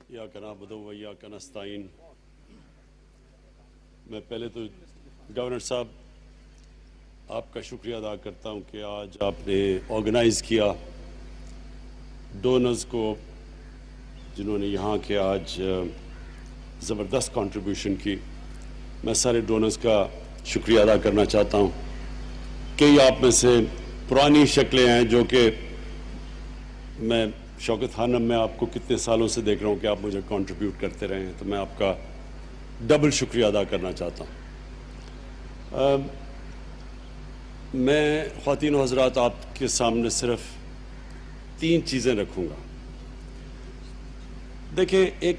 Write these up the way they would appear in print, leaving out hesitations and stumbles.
इय्याक नअबुदु व इय्याक नस्तईन। मैं पहले तो गवर्नर साहब आपका शुक्रिया अदा करता हूं कि आज आपने ऑर्गेनाइज़ किया डोनर्स को, जिन्होंने यहाँ के आज ज़बरदस्त कंट्रीब्यूशन की। मैं सारे डोनर्स का शुक्रिया अदा करना चाहता हूँ। कई आप में से पुरानी शक्लें हैं जो कि मैं शौकत खानम में आपको कितने सालों से देख रहा हूँ कि आप मुझे कंट्रीब्यूट करते रहे हैं, तो मैं आपका डबल शुक्रिया अदा करना चाहता हूँ। मैं ख़वातीन व हज़रात आपके सामने सिर्फ 3 चीज़ें रखूँगा। देखिए, एक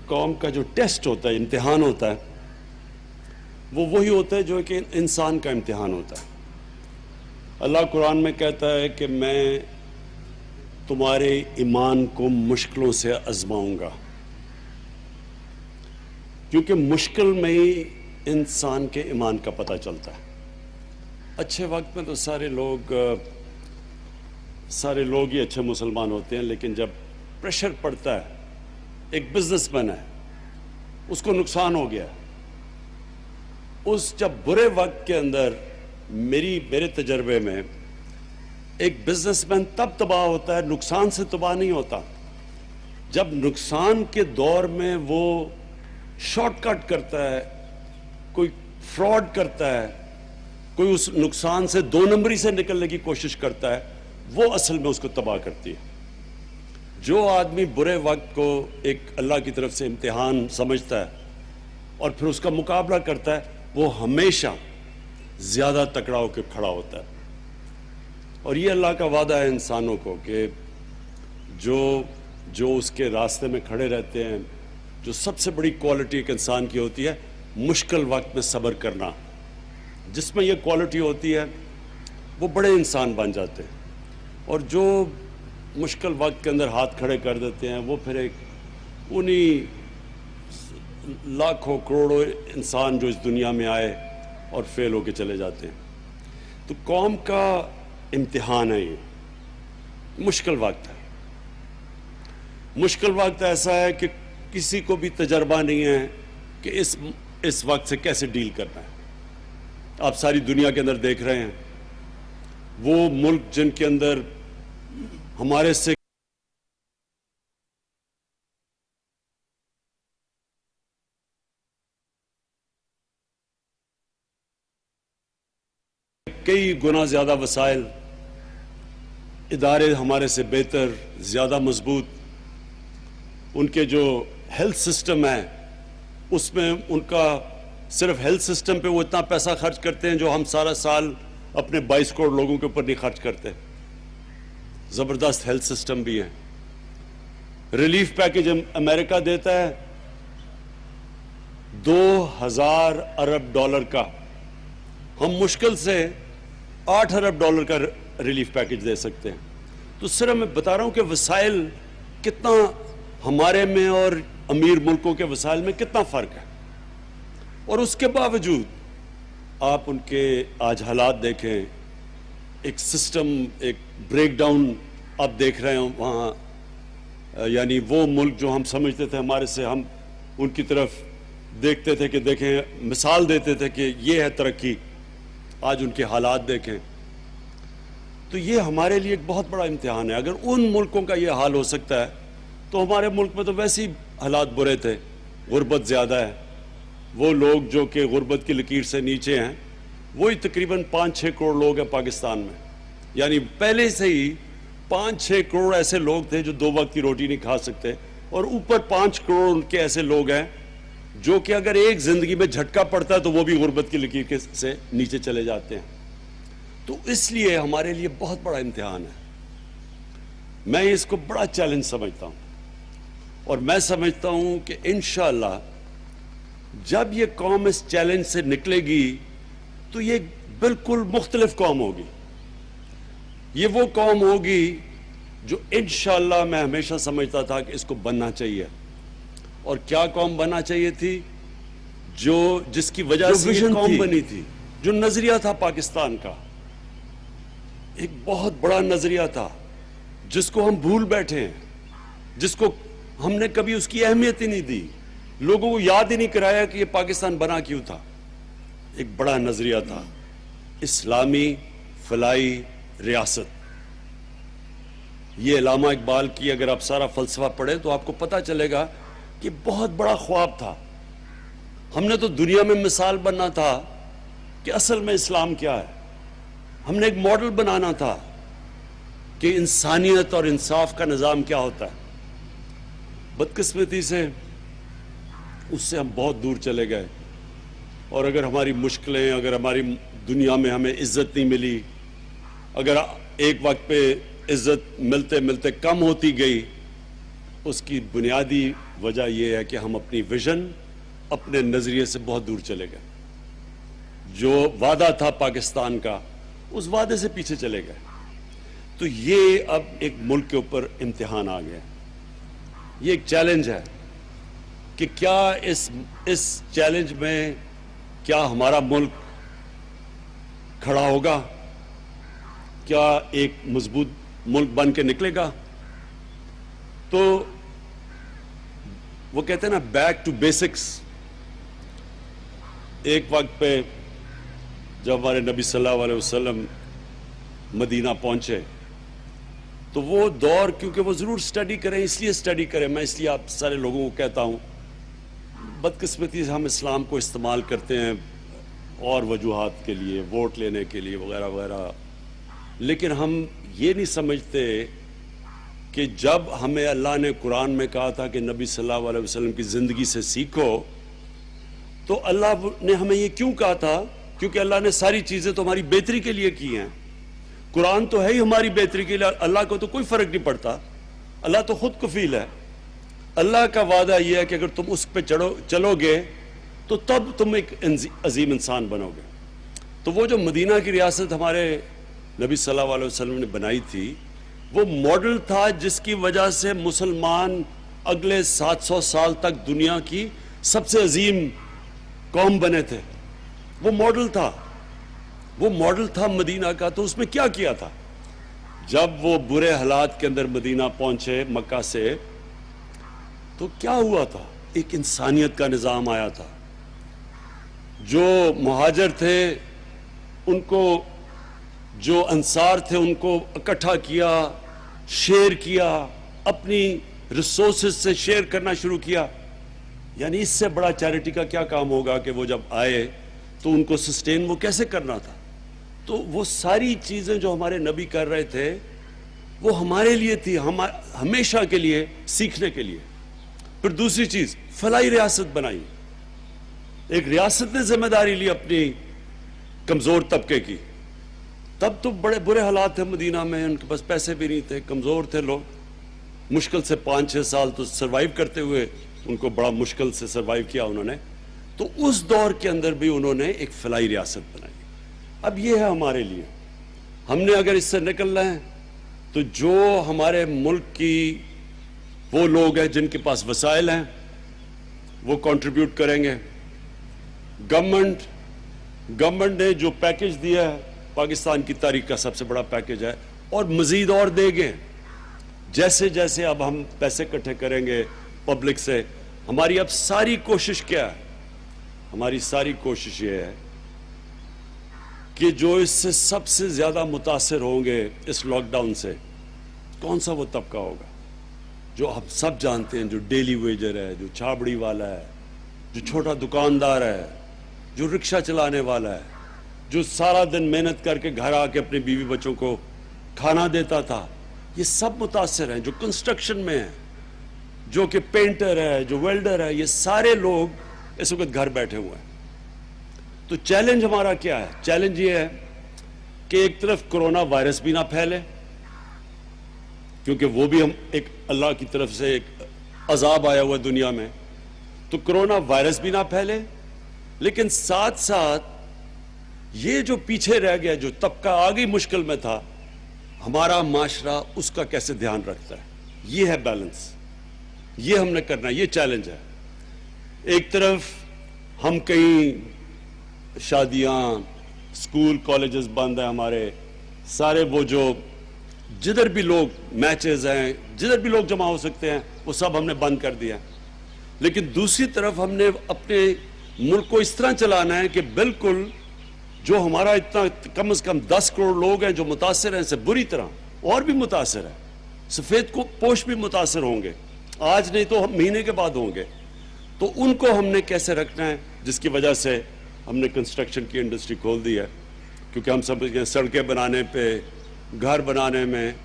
कौम का जो टेस्ट होता है, इम्तिहान होता है, वो वही होता है जो कि इंसान का इम्तिहान होता है। अल्लाह कुरान में कहता है कि मैं तुम्हारे ईमान को मुश्किलों से आजमाऊंगा, क्योंकि मुश्किल में ही इंसान के ईमान का पता चलता है। अच्छे वक्त में तो सारे लोग ही अच्छे मुसलमान होते हैं, लेकिन जब प्रेशर पड़ता है, एक बिजनेसमैन है, उसको नुकसान हो गया, जब बुरे वक्त के अंदर मेरे तजर्बे में एक बिजनेसमैन तब तबाह होता है, नुकसान से तबाह नहीं होता। जब नुकसान के दौर में वो शॉर्टकट करता है, कोई फ्रॉड करता है, कोई उस नुकसान से 2 नंबरी से निकलने की कोशिश करता है, वो असल में उसको तबाह करती है। जो आदमी बुरे वक्त को एक अल्लाह की तरफ से इम्तिहान समझता है और फिर उसका मुकाबला करता है, वो हमेशा ज़्यादा तकड़ा होकर खड़ा होता है। और ये अल्लाह का वादा है इंसानों को कि जो उसके रास्ते में खड़े रहते हैं, जो सबसे बड़ी क्वालिटी एक इंसान की होती है, मुश्किल वक्त में सब्र करना। जिसमें ये क्वालिटी होती है वो बड़े इंसान बन जाते हैं, और जो मुश्किल वक्त के अंदर हाथ खड़े कर देते हैं, वो फिर उन्हीं लाखों करोड़ों इंसान जो इस दुनिया में आए और फेल होके चले जाते हैं। तो कौम का इम्तिहान है ये, मुश्किल वक्त है। मुश्किल वक्त ऐसा है कि किसी को भी तजर्बा नहीं है कि इस वक्त से कैसे डील करना है। आप सारी दुनिया के अंदर देख रहे हैं, वो मुल्क जिनके अंदर हमारे से कई गुना ज़्यादा वसाइल, इदारे हमारे से बेहतर, ज़्यादा मजबूत, उनके जो हेल्थ सिस्टम है उसमें उनका सिर्फ हेल्थ सिस्टम पे वो इतना पैसा खर्च करते हैं जो हम सारा साल अपने 22 करोड़ लोगों के ऊपर नहीं खर्च करते। ज़बरदस्त हेल्थ सिस्टम भी है। रिलीफ पैकेज अमेरिका देता है 2000 अरब डॉलर का, हम मुश्किल से 8 अरब डॉलर का रिलीफ पैकेज दे सकते हैं। तो सिर्फ मैं बता रहा हूं कि वसाइल कितना हमारे में और अमीर मुल्कों के वसाइल में कितना फ़र्क है। और उसके बावजूद आप उनके आज हालात देखें, एक सिस्टम, एक ब्रेकडाउन आप देख रहे हो वहाँ। यानी वो मुल्क जो हम समझते थे हमारे से, हम उनकी तरफ देखते थे कि देखें, मिसाल देते थे कि ये है तरक्की, आज उनके हालात देखें। तो ये हमारे लिए एक बहुत बड़ा इम्तिहान है। अगर उन मुल्कों का ये हाल हो सकता है तो हमारे मुल्क में तो वैसे ही हालात बुरे थे, गुर्बत ज़्यादा है। वो लोग जो कि गुर्बत की लकीर से नीचे हैं, वही तकरीबन 5-6 करोड़ लोग हैं पाकिस्तान में। यानी पहले से ही 5-6 करोड़ ऐसे लोग थे जो 2 वक्त की रोटी नहीं खा सकते, और ऊपर 5 करोड़ उनके ऐसे लोग हैं जो कि अगर एक ज़िंदगी में झटका पड़ता है तो वो भी गुर्बत की लकीर से नीचे चले जाते हैं। तो इसलिए हमारे लिए बहुत बड़ा इम्तिहान है। मैं इसको बड़ा चैलेंज समझता हूँ, और मैं समझता हूँ कि इंशाअल्लाह जब ये कौम इस चैलेंज से निकलेगी तो ये बिल्कुल मुख्तलिफ कौम होगी। ये वो कौम होगी जो इंशाअल्लाह मैं हमेशा समझता था कि इसको बनना चाहिए। और क्या कौम बनना चाहिए थी? जिसकी वजह से ये कौम बनी थी, जो नजरिया था पाकिस्तान का, एक बहुत बड़ा नजरिया था जिसको हम भूल बैठे हैं। جس کو ہم نے کبھی اس کی اہمیت ہی نہیں دی, لوگوں کو یاد ہی نہیں کرایا کہ یہ پاکستان بنا کیوں تھا. ایک بڑا نظریہ تھا, اسلامی فلاحی ریاست. یہ علامہ اقبال کی اگر آپ سارا فلسفہ پڑھیں تو آپ کو پتہ چلے گا کہ بہت بڑا خواب تھا. ہم نے تو دنیا میں مثال بننا تھا کہ اصل میں اسلام کیا ہے. ہم نے ایک ماڈل بنانا تھا کہ انسانیت اور انصاف کا نظام کیا ہوتا ہے. بدقسمتی سے اس سے ہم بہت دور چلے گئے, اور اگر ہماری مشکلیں, اگر ہماری دنیا میں ہمیں عزت نہیں ملی, اگر ایک وقت پہ عزت ملتے ملتے کم ہوتی گئی, اس کی بنیادی وجہ یہ ہے کہ ہم اپنی ویژن, اپنے نظریے سے بہت دور چلے گئے. جو وعدہ تھا پاکستان کا, اس وعدے سے پیچھے چلے گئے. تو یہ اب ایک ملک کے اوپر امتحان آ گیا. یہ ایک چیلنج ہے کہ کیا اس چیلنج میں کیا ہمارا ملک کھڑا ہوگا, کیا ایک مضبوط ملک بن کے نکلے گا. تو وہ کہتے ہیں نا, بیک ٹو بیسکس. ایک وقت پہ جب ہمارے نبی صلی اللہ علیہ وسلم مدینہ پہنچے تو وہ دور, کیونکہ وہ ضرور سٹڈی کریں, اس لیے سٹڈی کریں, میں اس لیے آپ سارے لوگوں کو کہتا ہوں, بدقسمتی سے ہم اسلام کو استعمال کرتے ہیں اور وجوہات کے لیے, ووٹ لینے کے لیے وغیرہ وغیرہ, لیکن ہم یہ نہیں سمجھتے کہ جب ہمیں اللہ نے قرآن میں کہا تھا کہ نبی صلی اللہ علیہ وسلم کی زندگی سے سیکھو, تو اللہ نے ہمیں یہ کیوں کہا تھا؟ کیونکہ اللہ نے ساری چیزیں تو ہماری بہتری کے لیے کی ہیں. قرآن تو ہے ہی ہماری بہتری کے لیے, اللہ کو تو کوئی فرق نہیں پڑتا, اللہ تو خود کفیل ہے. اللہ کا وعدہ یہ ہے کہ اگر تم اس پہ چلو گے تو تب تم ایک عظیم انسان بنو گے. تو وہ جو مدینہ کی ریاست ہمارے نبی صلی اللہ علیہ وسلم نے بنائی تھی, وہ ماڈل تھا جس کی وجہ سے مسلمان اگلے 700 سال تک دنیا کی سب سے عظیم قوم بنے تھے. وہ ماڈل تھا, وہ ماڈل تھا مدینہ کا. تو اس میں کیا کیا تھا؟ جب وہ برے حالات کے اندر مدینہ پہنچے مکہ سے, تو کیا ہوا تھا؟ ایک انسانیت کا نظام آیا تھا. جو مہاجر تھے ان کو, جو انصار تھے ان کو اکٹھا کیا, شیئر کیا, اپنی ریسورسز سے شیئر کرنا شروع کیا. یعنی اس سے بڑا چیریٹی کا کیا کام ہوگا کہ وہ جب آئے تو ان کو سسٹین وہ کیسے کرنا تھا. تو وہ ساری چیزیں جو ہمارے نبی کر رہے تھے وہ ہمارے لیے تھی, ہمیشہ کے لیے سیکھنے کے لیے. پھر دوسری چیز, فلاحی ریاست بنائی. ایک ریاست نے ذمہ داری لی اپنی کمزور طبقے کی. تب تو بڑے برے حالات تھے مدینہ میں, ان کے پاس پیسے بھی نہیں تھے, کمزور تھے لوگ. مشکل سے 5-6 سال تو سروائیو کرتے ہوئے ان کو بڑا مشکل سے سروائیو کیا انہوں نے. تو اس دور کے اندر بھی انہوں نے ایک فلاحی ریاست بنائی. اب یہ ہے ہمارے لیے, ہم نے اگر اس سے نکلنا ہے تو جو ہمارے ملک کی وہ لوگ ہیں جن کے پاس وسائل ہیں وہ کنٹریبیوٹ کریں گے. گورنمنٹ نے جو پیکج دیا ہے پاکستان کی تاریخ کا سب سے بڑا پیکج ہے, اور مزید اور دے گے. جیسے جیسے اب ہم پیسے اکٹھے کریں گے پبلک سے, ہماری اب ساری کوشش کیا ہے؟ ہماری ساری کوشش یہ ہے کہ جو اس سے سب سے زیادہ متاثر ہوں گے اس لاک ڈاؤن سے, کون سا وہ طبقہ ہوگا؟ جو ہم سب جانتے ہیں, جو ڈیلی ویجر ہے, جو چھابڑی والا ہے, جو چھوٹا دکاندار ہے, جو رکشہ چلانے والا ہے, جو سارا دن محنت کر کے گھر آ کے اپنے بیوی بچوں کو کھانا دیتا تھا. یہ سب متاثر ہیں. جو کنسٹرکشن میں ہیں, جو کہ پینٹر ہے, جو ویلڈر ہے, یہ سارے لوگ اس وقت گھر بیٹھے ہوئے ہیں. تو چیلنج ہمارا کیا ہے؟ چیلنج یہ ہے کہ ایک طرف کرونا وائرس بھی نہ پھیلے, کیونکہ وہ بھی ہم ایک اللہ کی طرف سے ایک عذاب آیا ہوا دنیا میں, تو کرونا وائرس بھی نہ پھیلے, لیکن ساتھ ساتھ یہ جو پیچھے رہ گیا, جو طبقہ آگے مشکل میں تھا, ہمارا معاشرہ اس کا کیسے دھیان رکھتا ہے. یہ ہے بیلنس, یہ ہم نے کرنا ہے, یہ چیلنج ہے. ایک طرف ہم کہیں شادیاں, اسکول کالجز بند ہیں ہمارے, سارے وہ جو जिधर भी लोग मैचेस हैं, जिधर भी लोग जमा हो सकते हैं, वो सब हमने बंद कर दिया। लेकिन दूसरी तरफ हमने अपने मुल्क को इस तरह चलाना है कि बिल्कुल जो हमारा इतना कम से कम 10 करोड़ लोग हैं जो मुतासर हैं, इससे बुरी तरह और भी मुतासर है, सफ़ेद को पोश भी मुतासर होंगे, आज नहीं तो महीने के बाद होंगे। तो उनको हमने कैसे रखना है, जिसकी वजह से हमने कंस्ट्रक्शन की इंडस्ट्री खोल दी है, क्योंकि हम सब सड़कें बनाने पे, घर बनाने में,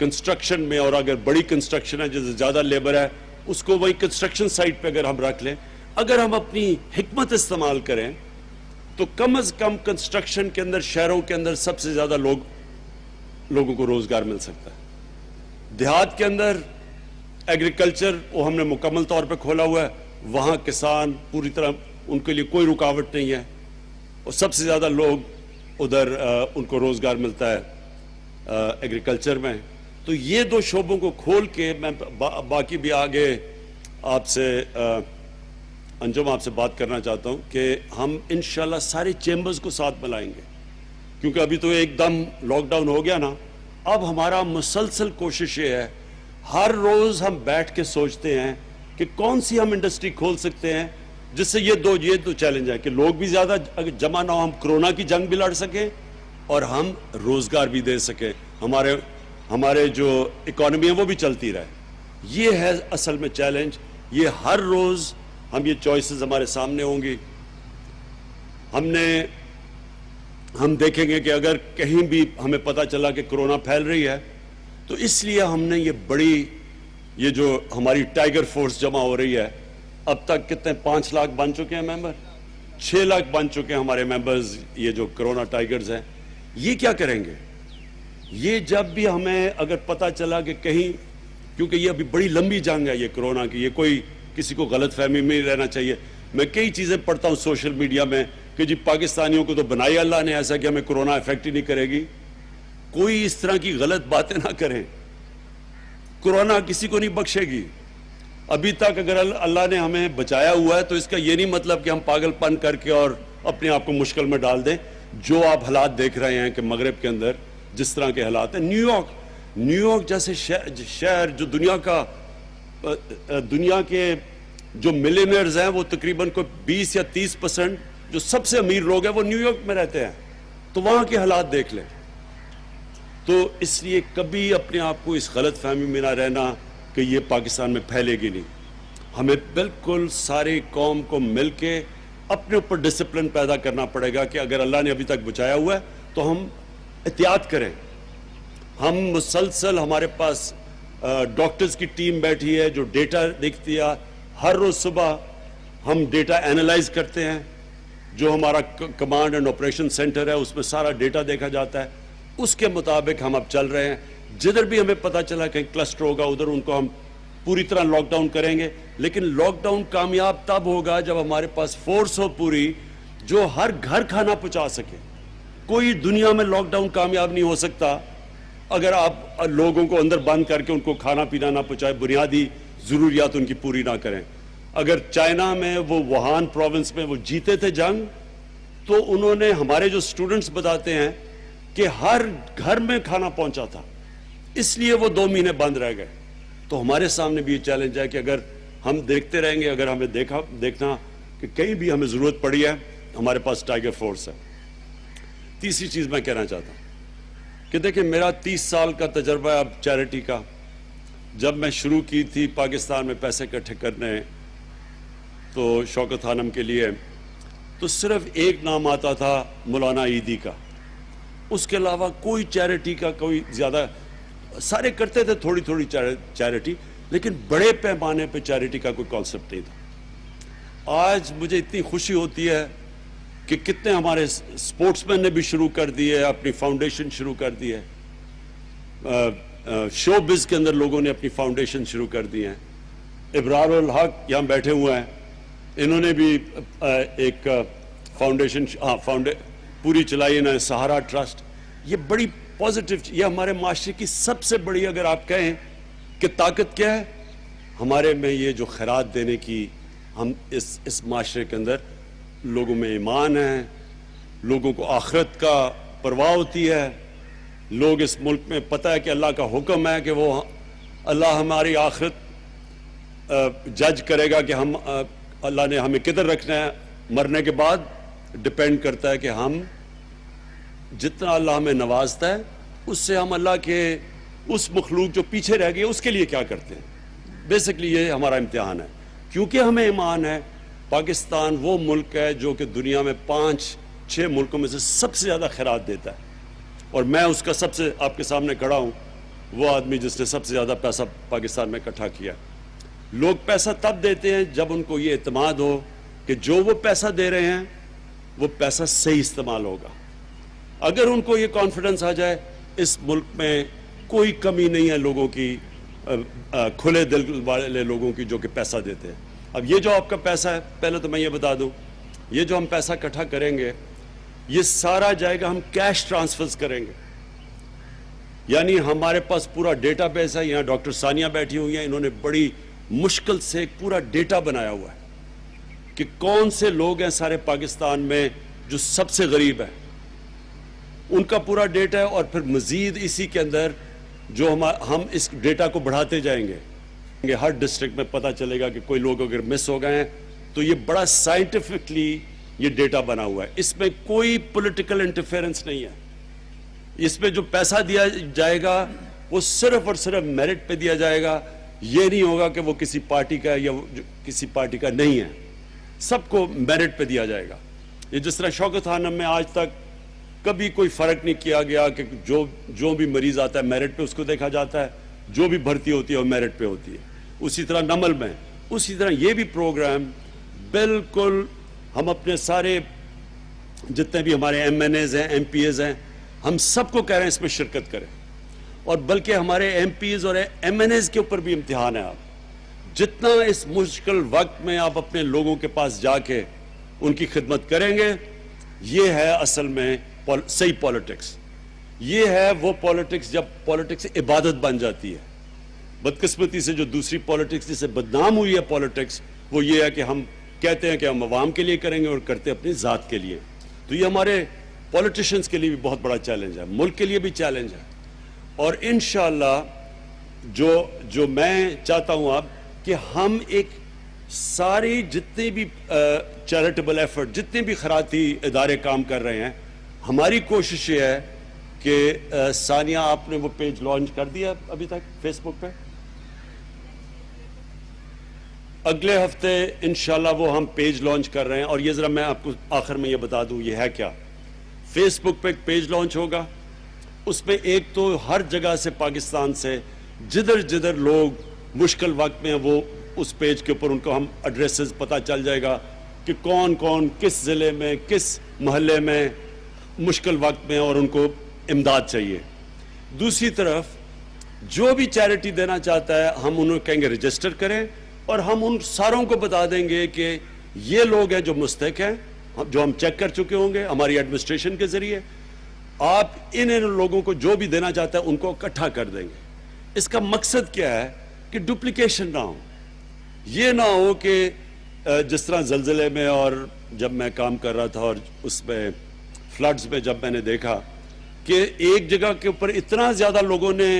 कंस्ट्रक्शन में, और अगर बड़ी कंस्ट्रक्शन है जैसे ज़्यादा लेबर है उसको वही कंस्ट्रक्शन साइट पे अगर हम रख लें, अगर हम अपनी हिकमत इस्तेमाल करें तो कम से कम कंस्ट्रक्शन के अंदर, शहरों के अंदर सबसे ज़्यादा लोगों को रोज़गार मिल सकता है। देहात के अंदर एग्रीकल्चर वो हमने मुकम्मल तौर पे खोला हुआ है, वहाँ किसान पूरी तरह, उनके लिए कोई रुकावट नहीं है, और सबसे ज़्यादा लोग उधर उनको रोज़गार मिलता है एग्रीकल्चर में। तो ये दो शोबों को खोल के मैं बाकी भी आगे आपसे अंजुम आपसे बात करना चाहता हूँ कि हम इंशाल्लाह सारे चेंबर्स को साथ मिलाएंगे, क्योंकि अभी तो एकदम लॉकडाउन हो गया ना। अब हमारा मुसलसल कोशिश ये है, हर रोज़ हम बैठ के सोचते हैं कि कौन सी हम इंडस्ट्री खोल सकते हैं जिससे ये दो चैलेंज है कि लोग भी ज़्यादा जमा ना हो, हम कोरोना की जंग भी लड़ सकें और हम रोज़गार भी दे सकें, हमारे जो इकॉनमी है वो भी चलती रहे। ये है असल में चैलेंज। ये हर रोज़ हम ये चॉइसेस हमारे सामने होंगी। हम देखेंगे कि अगर कहीं भी हमें पता चला कि कोरोना फैल रही है, तो इसलिए हमने ये जो हमारी टाइगर फोर्स जमा हो रही है, अब तक कितने 5 लाख बन चुके हैं मेंबर, 6 लाख बन चुके हैं हमारे मेंबर्स, ये जो कोरोना टाइगर्स हैं। ये क्या करेंगे? ये जब भी हमें अगर पता चला कि कहीं, क्योंकि ये अभी बड़ी लंबी जंग है ये कोरोना की, ये कोई किसी को गलत फहमी में नहीं रहना चाहिए। मैं कई चीज़ें पढ़ता हूँ सोशल मीडिया में कि जी पाकिस्तानियों को तो बनाई अल्लाह ने ऐसा कि हमें कोरोना इफेक्ट ही नहीं करेगी। कोई इस तरह की गलत बातें ना करें, कोरोना किसी को नहीं बख्शेगी। अभी तक अगर अल्लाह ने हमें बचाया हुआ है तो इसका ये नहीं मतलब कि हम पागलपन करके और अपने आप को मुश्किल में डाल दें। जो आप हालात देख रहे हैं कि मगरब के अंदर जिस तरह के हालात हैं, न्यूयॉर्क जैसे शहर जो दुनिया के जो मिलियनर्स हैं वो तकरीबन को 20 या 30% जो सबसे अमीर लोग हैं वो न्यूयॉर्क में रहते हैं, तो वहाँ के हालात देख लें। तो इसलिए कभी अपने आप को इस गलत फहमी में ना रहना कि ये पाकिस्तान में फैलेगी नहीं। हमें बिल्कुल सारी कौम को मिल के अपने ऊपर डिसिप्लिन पैदा करना पड़ेगा कि अगर अल्लाह ने अभी तक बचाया हुआ है तो हम एहतियात करें। हम मुसलसल, हमारे पास डॉक्टर्स की टीम बैठी है जो डेटा देखती है। हर रोज़ सुबह हम डेटा एनालाइज करते हैं, जो हमारा कमांड एंड ऑपरेशन सेंटर है उसमें सारा डेटा देखा जाता है, उसके मुताबिक हम अब चल रहे हैं। जिधर भी हमें पता चला कहीं क्लस्टर होगा उधर उनको हम पूरी तरह लॉकडाउन करेंगे। लेकिन लॉकडाउन कामयाब तब होगा जब हमारे पास फोर्स हो पूरी जो हर घर खाना पहुंचा सके। कोई दुनिया में लॉकडाउन कामयाब नहीं हो सकता अगर आप लोगों को अंदर बंद करके उनको खाना पीना ना पहुंचाए, बुनियादी ज़रूरियात उनकी पूरी ना करें। अगर चाइना में वो वुहान प्रोविंस में वो जीते थे जंग, तो उन्होंने, हमारे जो स्टूडेंट्स बताते हैं कि हर घर में खाना पहुंचा था, इसलिए वो 2 महीने बंद रह गए। तो हमारे सामने भी ये चैलेंज है कि अगर हम देखते रहेंगे, अगर हमें देखना कि कहीं भी हमें ज़रूरत पड़ी है, हमारे पास टाइगर फोर्स है। तीसरी चीज़ मैं कहना चाहता हूँ कि देखिए, मेरा 30 साल का तजर्बा है अब चैरिटी का। जब मैं शुरू की थी पाकिस्तान में पैसे इकट्ठे करने तो शौकत खानम के लिए, तो सिर्फ एक नाम आता था मौलाना ईदी का, उसके अलावा कोई चैरिटी का कोई ज़्यादा, सारे करते थे थोड़ी थोड़ी चैरिटी, लेकिन बड़े पैमाने पे चैरिटी का कोई कॉन्सेप्ट नहीं था। आज मुझे इतनी खुशी होती है कि कितने हमारे स्पोर्ट्समैन ने भी शुरू कर दी है, अपनी फाउंडेशन शुरू कर दी है। शो बिज के अंदर लोगों ने अपनी फाउंडेशन शुरू कर दी है। इब्रारुल हक यहाँ बैठे हुए हैं, इन्होंने भी एक फाउंडेशन पूरी चलाई इन्होंने, सहारा ट्रस्ट। ये बड़ी पॉजिटिव, ये हमारे माशरे की सबसे बड़ी, अगर आप कहें कि ताकत क्या है, हमारे में ये जो खैरात देने की, हम इस माशरे के अंदर लोगों में ईमान है, लोगों को आखिरत का परवाह होती है, لوگ اس ملک میں پتہ ہے کہ اللہ کا حکم ہے کہ وہ اللہ ہماری آخرت جج کرے گا کہ ہم اللہ نے ہمیں کدھر رکھنا ہے. مرنے کے بعد ڈپینڈ کرتا ہے کہ ہم جتنا اللہ ہمیں نوازتا ہے اس سے ہم اللہ کے اس مخلوق جو پیچھے رہ گئی اس کے لیے کیا کرتے ہیں. بیسکلی یہ ہمارا امتحان ہے. کیونکہ ہمیں ایمان ہے پاکستان وہ ملک ہے جو کہ دنیا میں 5-6 ملکوں میں سے سب سے زیادہ خیرات دیتا ہے, اور میں اس کا سب سے آپ کے سامنے کھڑا ہوں وہ آدمی جس نے سب سے زیادہ پیسہ پاکستان میں اکٹھا کیا. لوگ پیسہ تب دیتے ہیں جب ان کو یہ اعتماد ہو کہ جو وہ پیسہ دے رہے ہیں وہ پیسہ صحیح استعمال ہوگا. اگر ان کو یہ کانفیڈنس آ جائے اس ملک میں کوئی کمی نہیں ہے لوگوں کی, کھلے دل والے لوگوں کی جو کہ پیسہ دیتے ہیں. اب یہ جو آپ کا پیسہ ہے, پہلے تو میں یہ بتا دوں, یہ جو ہم پیسہ اکٹھا کریں گے یہ سارا جائے گا, ہم کیش ٹرانسفرز کریں گے. یعنی ہمارے پاس پورا ڈیٹا بیس ہے. یہاں ڈاکٹر ثانیہ بیٹھی ہوئی ہیں, انہوں نے بڑی مشکل سے ایک پورا ڈیٹا بنایا ہوا ہے کہ کون سے لوگ ہیں سارے پاکستان میں جو سب سے غریب ہیں, ان کا پورا ڈیٹا ہے. اور پھر مزید اسی کے اندر جو ہم اس ڈیٹا کو بڑھاتے جائیں گے, ہر ڈسٹرکٹ میں پتہ چلے گا کہ کوئی لوگ اگر مس ہو گئے ہیں تو یہ بڑا سائنٹیفکلی یہ ڈیٹا بنا ہوا ہے. اس میں کوئی پولیٹیکل انٹرفیئرنس نہیں ہے. اس پہ جو پیسہ دیا جائے گا وہ صرف اور صرف میرٹ پہ دیا جائے گا. یہ نہیں ہوگا کہ وہ کسی پارٹی کا ہے یا کسی پارٹی کا نہیں ہے, سب کو میرٹ پہ دیا جائے گا. یہ جس طرح شوکت خانم میں آج تک کبھی کوئی فرق نہیں کیا گیا کہ جو بھی مریض آتا ہے میرٹ پہ اس کو دیکھا جاتا ہے, جو بھی بھرتی ہوتی ہے وہ میرٹ پہ ہوتی ہے. اسی طرح نمل میں, اسی طرح یہ بھی پروگرام بالکل ہم اپنے سارے جتنے بھی ہمارے ایم این ایز ہیں, ایم پی ایز ہیں, ہم سب کو کہہ رہے ہیں اس میں شرکت کریں. اور بلکہ ہمارے ایم پیز اور ایم این ایز کے اوپر بھی امتحان ہے. آپ جتنا اس مشکل وقت میں آپ اپنے لوگوں کے پاس جا کے ان کی خدمت کریں گے, یہ ہے اصل میں صحیح پالیٹکس. یہ ہے وہ پالیٹکس جب پالیٹکس عبادت بن جاتی ہے. بدقسمتی سے جو دوسری پالیٹکس جس سے بدنام ہوئی ہے پالیٹکس, وہ یہ ہے کہ ہم کہتے ہیں کہ ہم عوام کے لیے کریں گے اور کرتے اپنی ذات کے لیے. تو یہ ہمارے پولیٹیشنز کے لیے بھی بہت بڑا چیلنج ہے, ملک کے لیے بھی چیلنج ہے. اور انشاءاللہ جو میں چاہتا ہوں اب کہ ہم ایک ساری جتنے بھی چیریٹیبل ایفرٹ, جتنے بھی خیراتی ادارے کام کر رہے ہیں, ہماری کوشش یہ ہے کہ ثانیہ آپ نے وہ پیج لانچ کر دیا ابھی تک فیس بک پہ, اگلے ہفتے انشاءاللہ وہ ہم پیج لانچ کر رہے ہیں. اور یہ ذرا میں آپ کو آخر میں یہ بتا دوں یہ ہے کیا. فیس بک پہ ایک پیج لانچ ہوگا, اس میں ایک تو ہر جگہ سے پاکستان سے جدھر لوگ مشکل وقت میں وہ اس پیج کے اوپر ان کو ہم ایڈریسز پتہ چل جائے گا کہ کون کون کس ضلع میں کس محلے میں مشکل وقت میں اور ان کو امداد چاہیے. دوسری طرف جو بھی چیریٹی دینا چاہتا ہے ہم انہوں کہیں گے رجسٹر کریں, اور ہم ان ساروں کو بتا دیں گے کہ یہ لوگ ہیں جو مستحق ہیں, جو ہم چیک کر چکے ہوں گے ہماری ایڈمنسٹریشن کے ذریعے. آپ ان لوگوں کو جو بھی دینا چاہتا ہے ان کو اکٹھا کر دیں گے. اس کا مقصد کیا ہے کہ ڈپلیکیشن نہ ہو. یہ نہ ہو کہ جس طرح زلزلے میں اور جب میں کام کر رہا تھا اور اس میں فلڈز میں جب میں نے دیکھا کہ ایک جگہ کے اوپر اتنا زیادہ لوگوں نے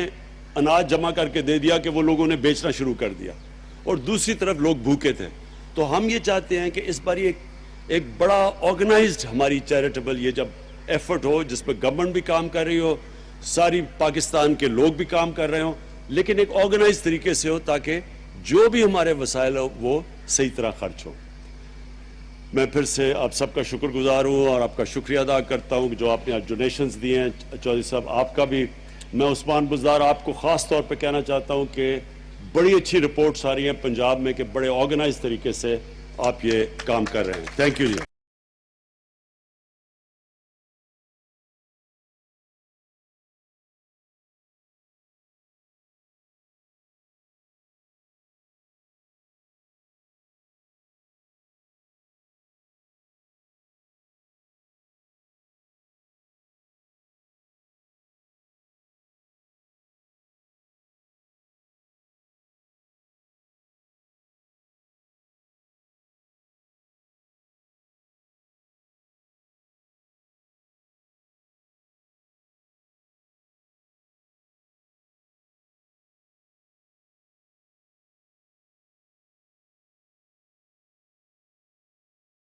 اناج جمع کر کے دے دیا کہ وہ لوگوں نے بیچنا شروع کر دیا, اور دوسری طرف لوگ بھوکے تھے. تو ہم یہ چاہتے ہیں کہ اس بار ایک بڑا آرگنائزڈ ہماری چیریٹیبل یہ جب ایفرٹ ہو جس پہ گورنمنٹ بھی کام کر رہی ہو, ساری پاکستان کے لوگ بھی کام کر رہے ہوں, لیکن ایک آرگنائز طریقے سے ہو تاکہ جو بھی ہمارے وسائل ہو وہ صحیح طرح خرچ ہو. میں پھر سے آپ سب کا شکر گزار ہوں اور آپ کا شکریہ ادا کرتا ہوں جو آپ نے آج ڈونیشنز دیے ہیں. چودھری صاحب آپ کا بھی. میں عثمان بزدار آپ کو خاص طور پہ کہنا چاہتا ہوں کہ بڑی اچھی رپورٹس آ رہی ہیں پنجاب میں کہ بڑے آرگنائز طریقے سے آپ یہ کام کر رہے ہیں. Thank you G.